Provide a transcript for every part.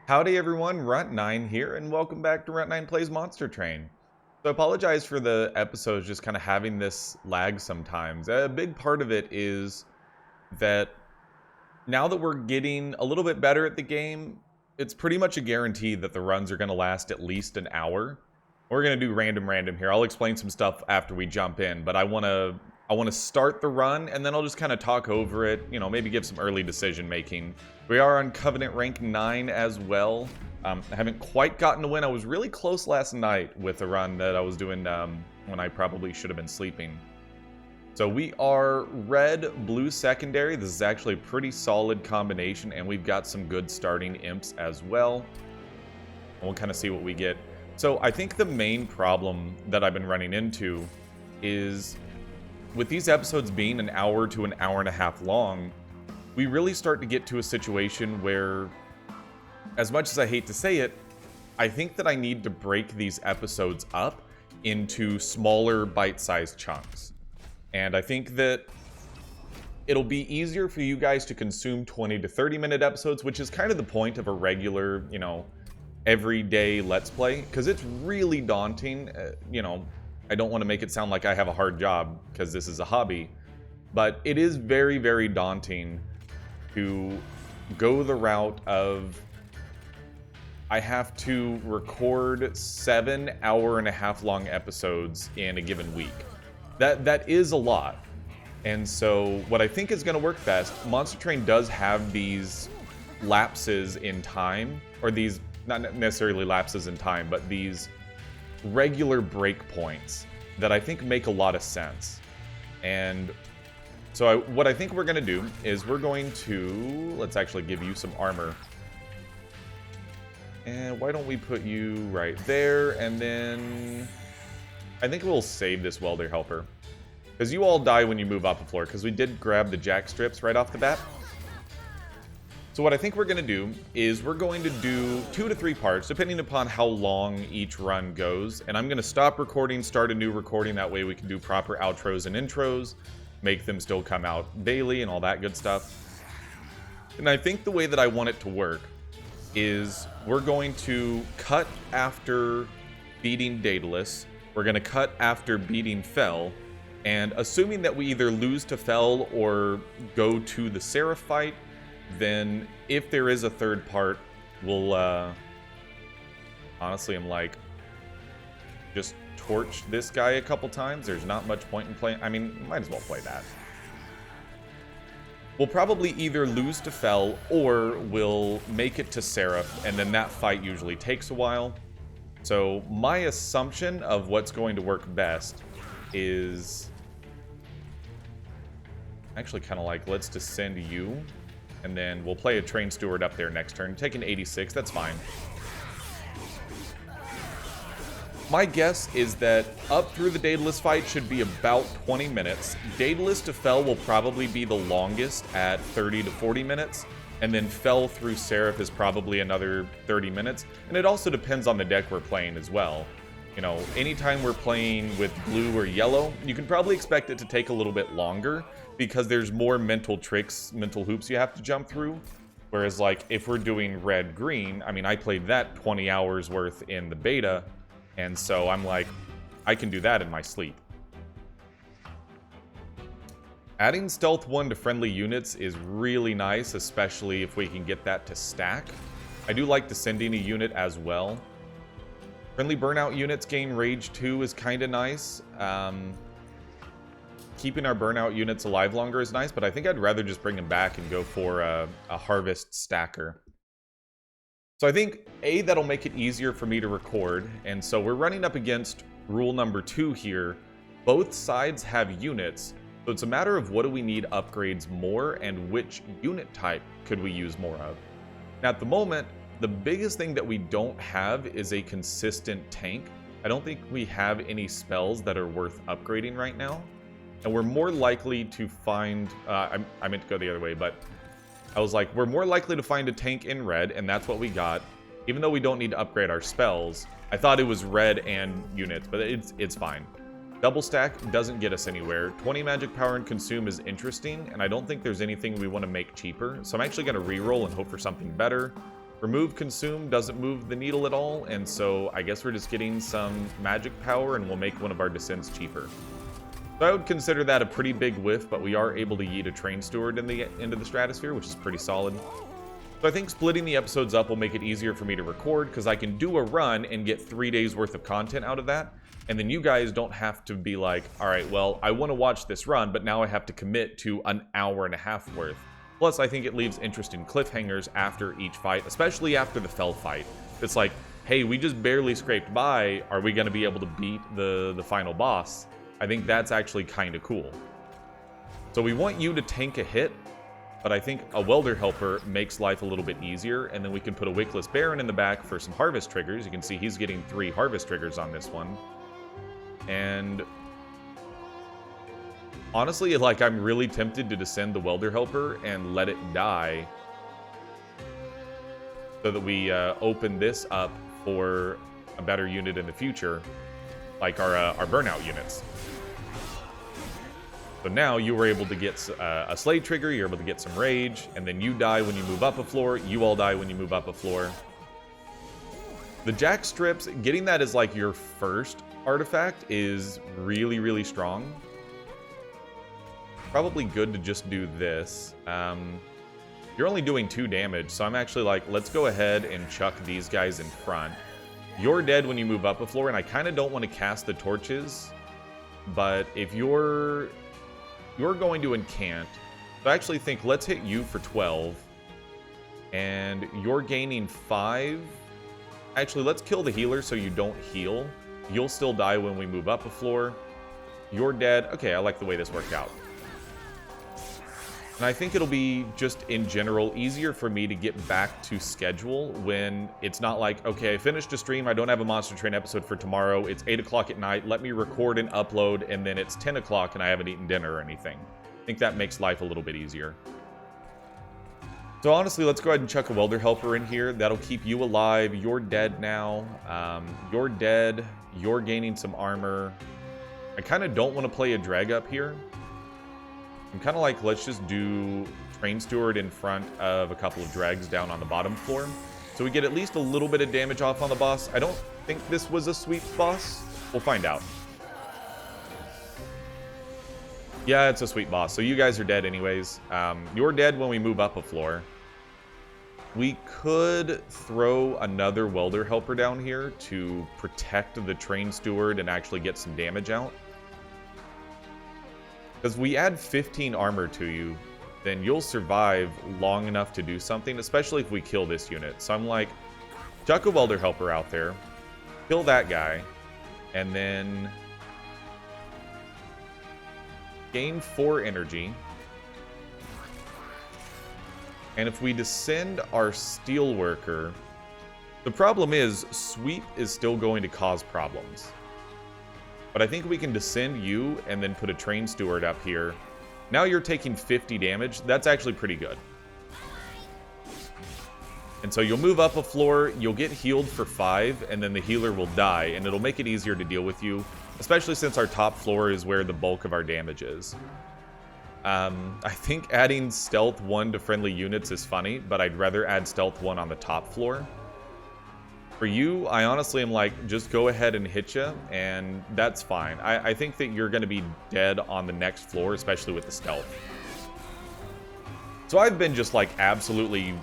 Howdy everyone, Runt9 here, and welcome back to Runt9 Plays Monster Train. So I apologize for the episodes just kind of having this lag sometimes. A big part of it is that now that we're getting a little bit better at the game, it's pretty much a guarantee that the runs are going to last at least an hour. We're going to do random here. I'll explain some stuff after we jump in, but I want to start the run, and then I'll just kind of talk over it, you know, maybe give some early decision making. We are on Covenant rank 9 as well. I haven't quite gotten to win. I was really close last night with a run that I was doing when I probably should have been sleeping. So we are red, blue secondary. This is actually a pretty solid combination, and we've got some good starting imps as well. We'll kind of see what we get. So I think the main problem that I've been running into is with these episodes being an hour to an hour and a half long, we really start to get to a situation where, as much as I hate to say it, I think that I need to break these episodes up into smaller bite-sized chunks. And I think that it'll be easier for you guys to consume 20 to 30-minute episodes, which is kind of the point of a regular, you know, everyday Let's Play, because it's really daunting. You know, I don't want to make it sound like I have a hard job, because this is a hobby, but it is very, very daunting to go the route of I have to record 7 hour-and-a-half-long episodes in a given week. That is a lot. And so what I think is going to work best, Monster Train does have these lapses in time, or these, not necessarily lapses in time, but these regular breakpoints that I think make a lot of sense. And so what I think we're going to do is we're going to, let's actually give you some armor. And why don't we put you right there, and then I think we'll save this welder helper. Because you all die when you move off the floor, because we did grab the jack strips right off the bat. So what I think we're going to do is we're going to do 2 to 3 parts, depending upon how long each run goes. And I'm going to stop recording, start a new recording. That way we can do proper outros and intros, make them still come out daily and all that good stuff. And I think the way that I want it to work is we're going to cut after beating Daedalus. We're going to cut after beating Fell. And assuming that we either lose to Fell or go to the Seraph fight, then if there is a third part, we'll, honestly, I'm like, just torch this guy a couple times. There's not much point in playing. I mean, might as well play that. We'll probably either lose to Fell or we'll make it to Seraph, and then that fight usually takes a while. So my assumption of what's going to work best is actually kind of like, let's descend you, and then we'll play a Train Steward up there next turn. Take an 86, that's fine. My guess is that up through the Daedalus fight should be about 20 minutes. Daedalus to Fell will probably be the longest at 30 to 40 minutes. And then Fell through Seraph is probably another 30 minutes. And it also depends on the deck we're playing as well. You know, anytime we're playing with blue or yellow, you can probably expect it to take a little bit longer because there's more mental tricks, mental hoops you have to jump through. Whereas, like, if we're doing red-green, I mean, I played that 20 hours worth in the beta. And so I'm like, I can do that in my sleep. Adding Stealth 1 to friendly units is really nice, especially if we can get that to stack. I do like descending a unit as well. Friendly burnout units gain Rage 2 is kind of nice. Keeping our burnout units alive longer is nice, but I think I'd rather just bring them back and go for a Harvest Stacker. So I think, A, that'll make it easier for me to record, and so we're running up against rule number 2 here. Both sides have units, so it's a matter of what do we need upgrades more and which unit type could we use more of. Now at the moment, the biggest thing that we don't have is a consistent tank. I don't think we have any spells that are worth upgrading right now, and we're more likely to find, I meant to go the other way, but I was like, we're more likely to find a tank in red, and that's what we got. Even though we don't need to upgrade our spells, I thought it was red and units, but it's fine. Double stack doesn't get us anywhere. 20 magic power and consume is interesting, and I don't think there's anything we want to make cheaper. So I'm actually going to reroll and hope for something better. Remove Consume doesn't move the needle at all, and so I guess we're just getting some magic power, and we'll make one of our descents cheaper. So I would consider that a pretty big whiff, but we are able to yeet a Train Steward into the stratosphere, which is pretty solid. So I think splitting the episodes up will make it easier for me to record, because I can do a run and get 3 days worth of content out of that, and then you guys don't have to be like, all right, well, I want to watch this run, but now I have to commit to an hour and a half worth. Plus, I think it leaves interesting cliffhangers after each fight, especially after the Fell fight. It's like, hey, we just barely scraped by. Are we going to be able to beat the final boss? I think that's actually kind of cool. So we want you to tank a hit, but I think a Welder Helper makes life a little bit easier, and then we can put a Wickless Baron in the back for some harvest triggers. You can see he's getting 3 harvest triggers on this one. And honestly, like, I'm really tempted to descend the Welder Helper and let it die so that we open this up for a better unit in the future, like our burnout units. So now you were able to get a Slay trigger, you're able to get some Rage, and then you die when you move up a floor, you all die when you move up a floor. The Jack Strips, getting that as like your first artifact is really, really strong. Probably good to just do this. You're only doing 2 damage, so I'm actually like, let's go ahead and chuck these guys in front. You're dead when you move up a floor, and I kind of don't want to cast the torches, but if you're going to incant, so I actually think let's hit you for 12, and you're gaining 5. Actually, let's kill the healer so you don't heal. You'll still die when we move up a floor. You're dead. Okay, I like the way this worked out. And I think it'll be, just in general, easier for me to get back to schedule when it's not like, okay, I finished a stream, I don't have a Monster Train episode for tomorrow, it's 8 o'clock at night, let me record and upload, and then it's 10 o'clock and I haven't eaten dinner or anything. I think that makes life a little bit easier. So honestly, let's go ahead and chuck a Welder Helper in here. That'll keep you alive. You're dead now. You're dead. You're gaining some armor. I kind of don't want to play a drag up here. I'm kind of like, let's just do Train Steward in front of a couple of drags down on the bottom floor. So we get at least a little bit of damage off on the boss. I don't think this was a sweep boss. We'll find out. Yeah, it's a sweep boss. So you guys are dead anyways. You're dead when we move up a floor. We could throw another Welder Helper down here to protect the Train Steward and actually get some damage out. Because we add 15 armor to you, then you'll survive long enough to do something, especially if we kill this unit. So I'm like, chuck a Welder Helper out there, kill that guy, and then gain 4 energy. And if we descend our Steelworker, the problem is sweep is still going to cause problems. But I think we can descend you and then put a Train Steward up here. Now you're taking 50 damage. That's actually pretty good. And so you'll move up a floor, you'll get healed for 5, and then the healer will die, and it'll make it easier to deal with you, especially since our top floor is where the bulk of our damage is. I think adding Stealth 1 to friendly units is funny, but I'd rather add Stealth 1 on the top floor. For you, I honestly am like, just go ahead and hit you, and that's fine. I think that you're going to be dead on the next floor, especially with the Stealth. So I've been just like absolutely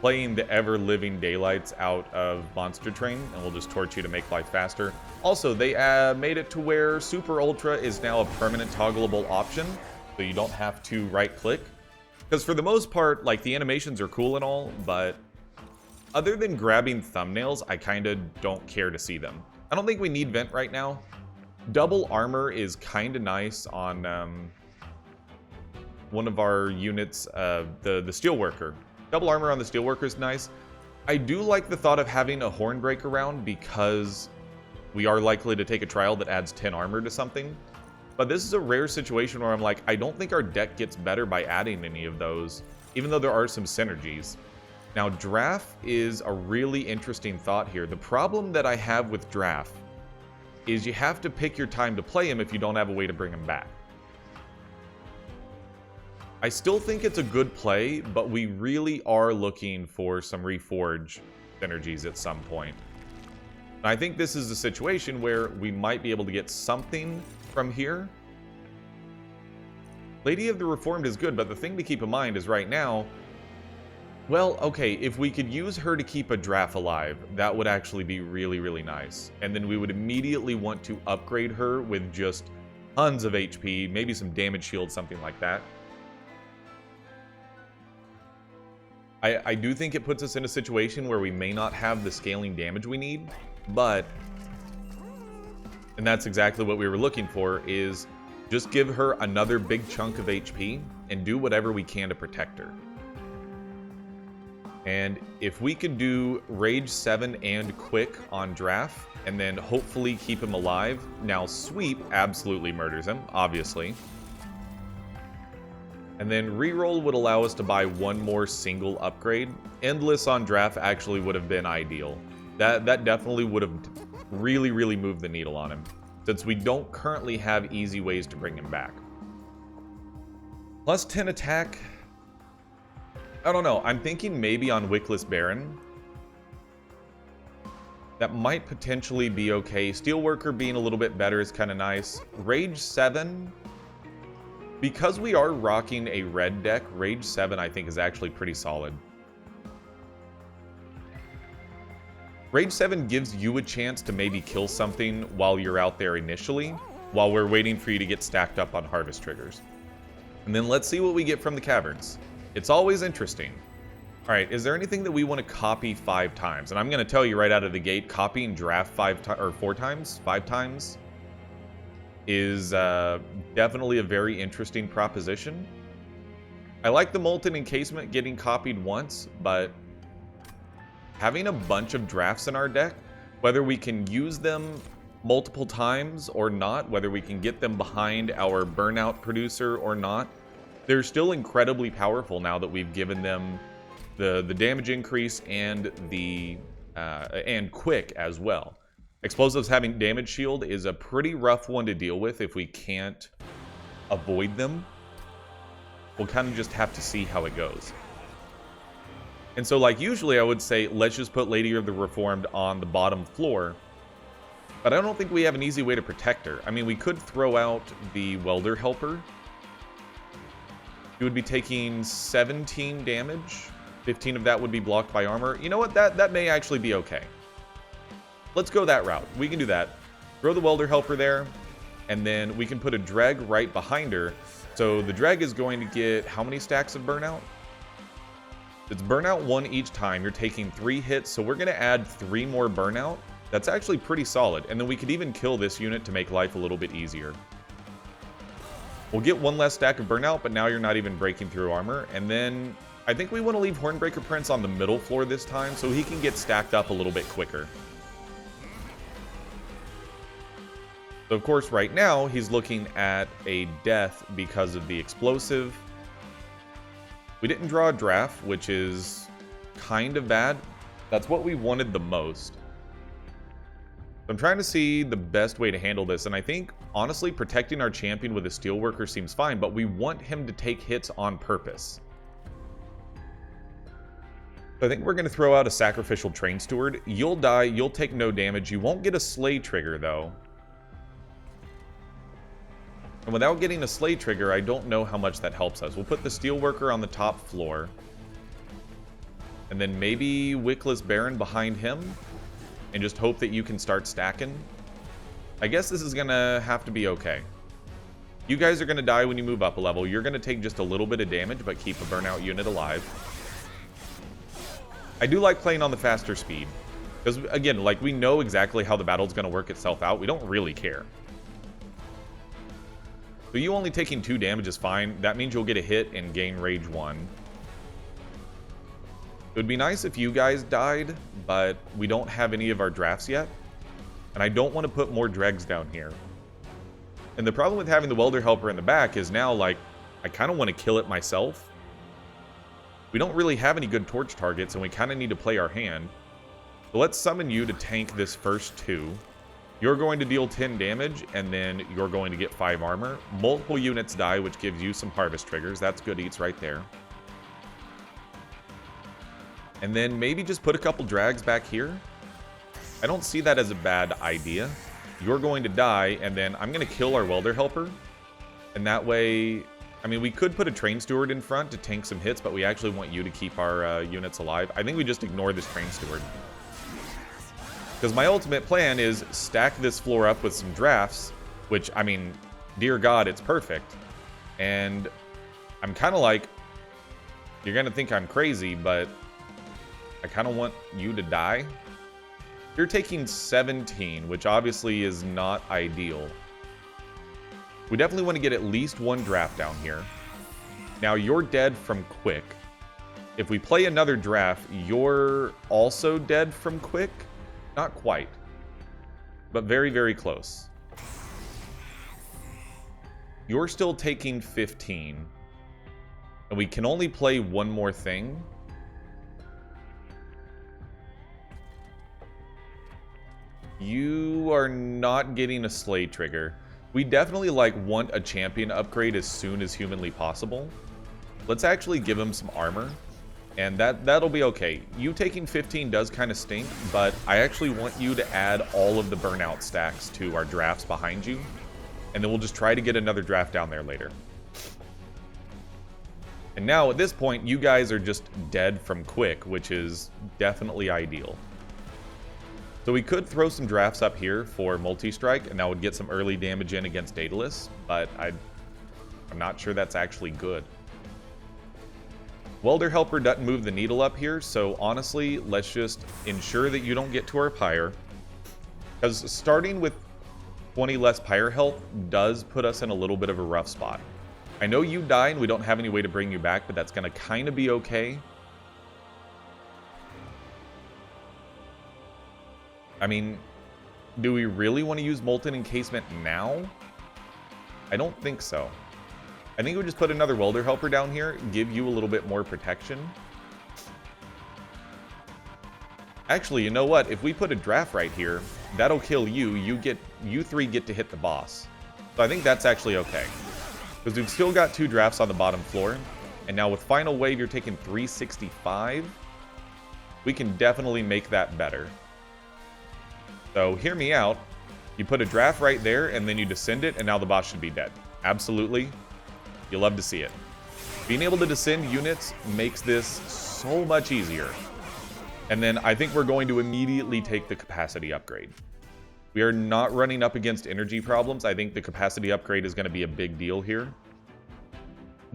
playing the ever-living daylights out of Monster Train, and we'll just torch you to make life faster. Also, they made it to where Super Ultra is now a permanent toggleable option, so you don't have to right-click. Because for the most part, like, the animations are cool and all, but other than grabbing thumbnails, I kind of don't care to see them. I don't think we need Vent right now. Double armor is kind of nice on one of our units, the Steelworker. Double armor on the Steelworker is nice. I do like the thought of having a Hornbreaker around because we are likely to take a trial that adds 10 armor to something. But this is a rare situation where I'm like, I don't think our deck gets better by adding any of those, even though there are some synergies. Now, Draft is a really interesting thought here. The problem that I have with Draft is you have to pick your time to play him if you don't have a way to bring him back. I still think it's a good play, but we really are looking for some Reforge synergies at some point. And I think this is a situation where we might be able to get something from here. Lady of the Reformed is good, but the thing to keep in mind is right now, well, okay, if we could use her to keep a draft alive, that would actually be really, really nice. And then we would immediately want to upgrade her with just tons of HP, maybe some damage shield, something like that. I do think it puts us in a situation where we may not have the scaling damage we need, but, and that's exactly what we were looking for, is just give her another big chunk of HP and do whatever we can to protect her. And if we could do Rage 7 and Quick on Draft, and then hopefully keep him alive. Now Sweep absolutely murders him, obviously. And then Reroll would allow us to buy one more single upgrade. Endless on Draft actually would have been ideal. That definitely would have really, really moved the needle on him, since we don't currently have easy ways to bring him back. Plus 10 attack. I don't know. I'm thinking maybe on Wickless Baron. That might potentially be okay. Steelworker being a little bit better is kind of nice. Rage 7. Because we are rocking a red deck, Rage 7 I think is actually pretty solid. Rage 7 gives you a chance to maybe kill something while you're out there initially, while we're waiting for you to get stacked up on harvest triggers. And then let's see what we get from the caverns. It's always interesting. Alright, is there anything that we want to copy 5 times? And I'm going to tell you right out of the gate, copying draft 5 times is definitely a very interesting proposition. I like the Molten Encasement getting copied once, but having a bunch of drafts in our deck, whether we can use them multiple times or not, whether we can get them behind our burnout producer or not, they're still incredibly powerful now that we've given them the damage increase and the and quick as well. Explosives having damage shield is a pretty rough one to deal with if we can't avoid them. We'll kind of just have to see how it goes. And so, like, usually I would say, let's just put Lady of the Reformed on the bottom floor. But I don't think we have an easy way to protect her. I mean, we could throw out the Welder Helper. You would be taking 17 damage. 15 of that would be blocked by armor. You know what? That may actually be okay. Let's go that route. We can do that. Throw the Welder Helper there, and then we can put a Dreg right behind her. So the Dreg is going to get how many stacks of Burnout? It's Burnout 1 each time. You're taking 3 hits, so we're going to add 3 more Burnout. That's actually pretty solid. And then we could even kill this unit to make life a little bit easier. We'll get 1 less stack of Burnout, but now you're not even breaking through armor. And then I think we want to leave Hornbreaker Prince on the middle floor this time so he can get stacked up a little bit quicker. So of course, right now, he's looking at a death because of the explosive. We didn't draw a draft, which is kind of bad. That's what we wanted the most. I'm trying to see the best way to handle this, and I think, honestly, protecting our champion with a Steelworker seems fine, but we want him to take hits on purpose. So I think we're going to throw out a Sacrificial Train Steward. You'll die, you'll take no damage. You won't get a Slay Trigger, though. And without getting a Slay Trigger, I don't know how much that helps us. We'll put the Steelworker on the top floor. And then maybe Wickless Baron behind him. And just hope that you can start stacking. I guess this is going to have to be okay. You guys are going to die when you move up a level. You're going to take just a little bit of damage, but keep a Burnout unit alive. I do like playing on the faster speed. Because, again, like, we know exactly how the battle's going to work itself out. We don't really care. So you only taking 2 damage is fine. That means you'll get a hit and gain Rage 1. It would be nice if you guys died, but we don't have any of our drafts yet. And I don't want to put more dregs down here. And the problem with having the Welder Helper in the back is now, like, I kind of want to kill it myself. We don't really have any good torch targets, and we kind of need to play our hand. So let's summon you to tank this first 2. You're going to deal 10 damage, and then you're going to get 5 armor. Multiple units die, which gives you some harvest triggers. That's good eats right there. And then maybe just put a couple drags back here. I don't see that as a bad idea. You're going to die, and then I'm going to kill our welder helper. And that way, I mean, we could put a train steward in front to tank some hits, but we actually want you to keep our units alive. I think we just ignore this train steward. Because my ultimate plan is stack this floor up with some drafts, which, I mean, dear God, it's perfect. And I'm kind of like, you're going to think I'm crazy, but I kind of want you to die. You're taking 17, which obviously is not ideal. We definitely want to get at least one draft down here. Now, you're dead from quick. If we play another draft, you're also dead from quick. Not quite, but very, very close. You're still taking 15. And we can only play one more thing. You are not getting a slay trigger. We definitely want a champion upgrade as soon as humanly possible. Let's actually give him some armor. And that'll be okay. You taking 15 does kind of stink, but I actually want you to add all of the burnout stacks to our drafts behind you. And then we'll just try to get another draft down there later. And now, at this point, you guys are just dead from quick, which is definitely ideal. So we could throw some drafts up here for multi-strike, and that would get some early damage in against Daedalus, but I'm not sure that's actually good. Welder Helper doesn't move the needle up here, so honestly, let's just ensure that you don't get to our pyre. Because starting with 20 less pyre health does put us in a little bit of a rough spot. I know you die and we don't have any way to bring you back, but that's going to kind of be okay. I mean, do we really want to use Molten Encasement now? I don't think so. I think we just put another Welder Helper down here, give you a little bit more protection. Actually, you know what? If we put a draft right here, that'll kill you. You three get to hit the boss. So I think that's actually okay. Because we've still got 2 drafts on the bottom floor. And now with Final Wave, you're taking 365. We can definitely make that better. So hear me out. You put a draft right there, and then you descend it, and now the boss should be dead. Absolutely. You love to see it. Being able to descend units makes this so much easier. And then I think we're going to immediately take the capacity upgrade. We are not running up against energy problems. I think the capacity upgrade is going to be a big deal here.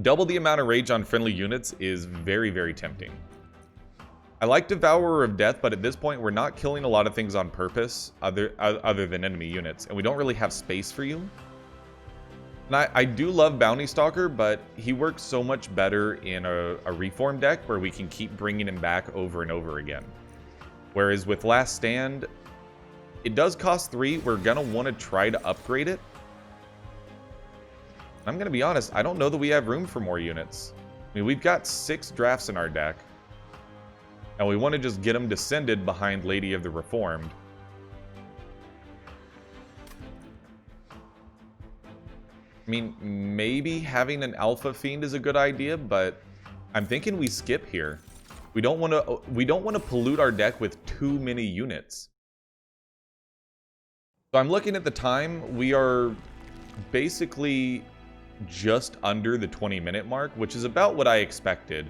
Double the amount of rage on friendly units is very, very tempting. I like Devourer of Death, but at this point, we're not killing a lot of things on purpose other than enemy units, and we don't really have space for you. And I do love Bounty Stalker, but he works so much better in a Reform deck where we can keep bringing him back over and over again. Whereas with Last Stand, it does cost 3. We're going to want to try to upgrade it. I'm going to be honest, I don't know that we have room for more units. I mean, we've got 6 drafts in our deck. And we want to just get them descended behind Lady of the Reformed. I mean, maybe having an Alpha Fiend is a good idea, but I'm thinking we skip here. We don't want to pollute our deck with too many units. So I'm looking at the time. We are basically just under the 20-minute mark, which is about what I expected.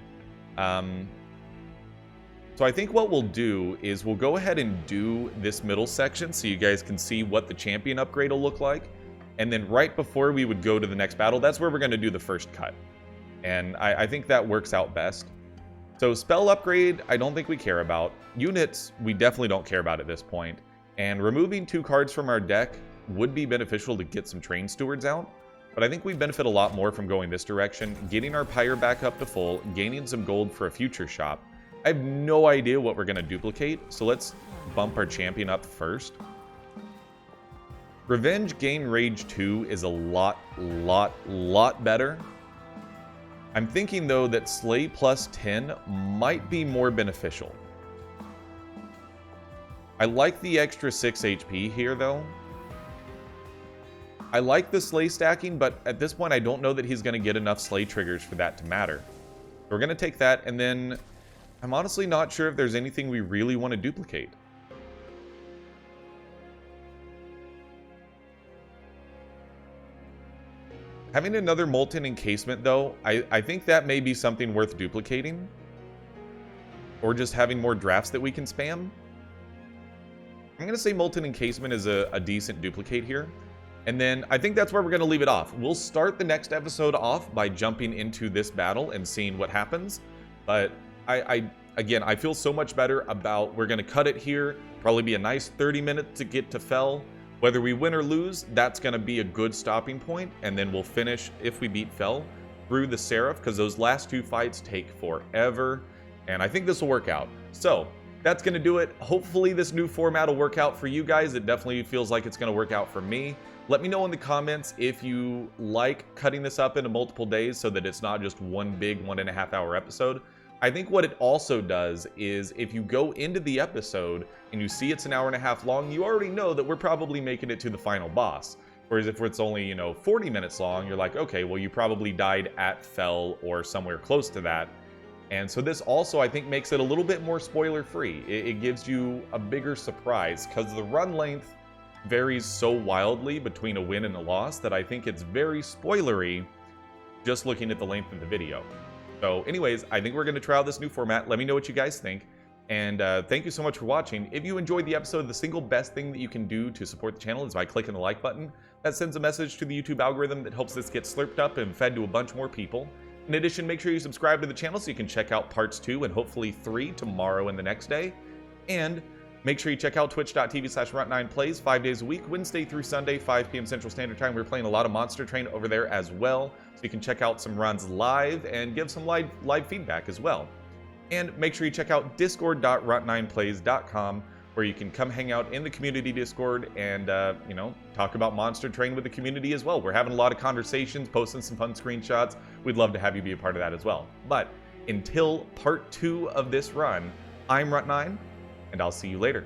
So I think what we'll do is we'll go ahead and do this middle section so you guys can see what the champion upgrade will look like. And then right before we would go to the next battle, that's where we're going to do the first cut. And I think that works out best. So spell upgrade, I don't think we care about. Units, we definitely don't care about at this point. And removing 2 cards from our deck would be beneficial to get some train stewards out. But I think we benefit a lot more from going this direction, getting our pyre back up to full, gaining some gold for a future shop. I have no idea what we're going to duplicate, so let's bump our champion up first. Revenge Gain Rage 2 is a lot better. I'm thinking, though, that Slay plus 10 might be more beneficial. I like the extra 6 HP here, though. I like the sleigh stacking, but at this point I don't know that he's going to get enough sleigh triggers for that to matter. We're going to take that, and then I'm honestly not sure if there's anything we really want to duplicate. Having another molten encasement, though, I think that may be something worth duplicating. Or just having more drafts that we can spam. I'm going to say molten encasement is a decent duplicate here. And then I think that's where we're going to leave it off. We'll start the next episode off by jumping into this battle and seeing what happens. But again, I feel so much better about, we're going to cut it here. Probably be a nice 30 minutes to get to Fell. Whether we win or lose, that's going to be a good stopping point. And then we'll finish, if we beat Fell, through the Seraph, because those last two fights take forever. And I think this will work out. So that's going to do it. Hopefully this new format will work out for you guys. It definitely feels like it's going to work out for me. Let me know in the comments if you like cutting this up into multiple days so that it's not just one big 1.5 hour episode. I think what it also does is if you go into the episode and you see it's an 1.5 hours long, you already know that we're probably making it to the final boss. Whereas if it's only, 40 minutes long, you're like, okay, well, you probably died at Fell or somewhere close to that. And so this also, I think, makes it a little bit more spoiler-free. It gives you a bigger surprise because the run length varies so wildly between a win and a loss that I think it's very spoilery just looking at the length of the video. So anyways, I think we're going to try out this new format. Let me know what you guys think. And thank you so much for watching. If you enjoyed the episode, the single best thing that you can do to support the channel is by clicking the like button. That sends a message to the YouTube algorithm that helps this get slurped up and fed to a bunch more people. In addition, make sure you subscribe to the channel so you can check out parts 2 and hopefully 3 tomorrow and the next day. And make sure you check out twitch.tv/Runt9plays 5 days a week, Wednesday through Sunday, 5 p.m. Central Standard Time. We're playing a lot of Monster Train over there as well, so you can check out some runs live and give some live feedback as well. And make sure you check out discord.runt9plays.com, where you can come hang out in the community Discord and, talk about Monster Train with the community as well. We're having a lot of conversations, posting some fun screenshots. We'd love to have you be a part of that as well. But until part 2 of this run, I'm Runt9, and I'll see you later.